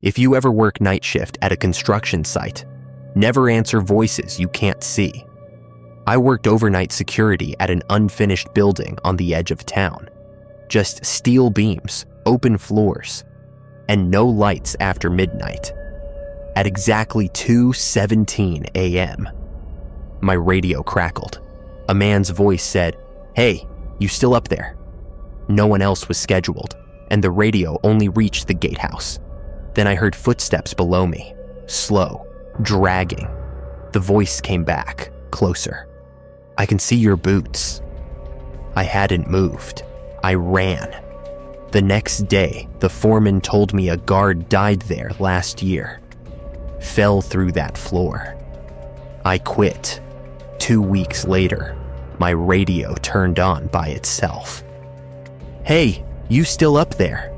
If you ever work night shift at a construction site, never answer voices you can't see. I worked overnight security at an unfinished building on the edge of town. Just steel beams, open floors, and no lights after midnight. At exactly 2:17 a.m., my radio crackled. A man's voice said, "Hey, you still up there?" No one else was scheduled, and the radio only reached the gatehouse. Then I heard footsteps below me, slow, dragging. The voice came back, closer. "I can see your boots." I hadn't moved. I ran. The next day, the foreman told me a guard died there last year. Fell through that floor. I quit. 2 weeks later, my radio turned on by itself. "Hey, you still up there?"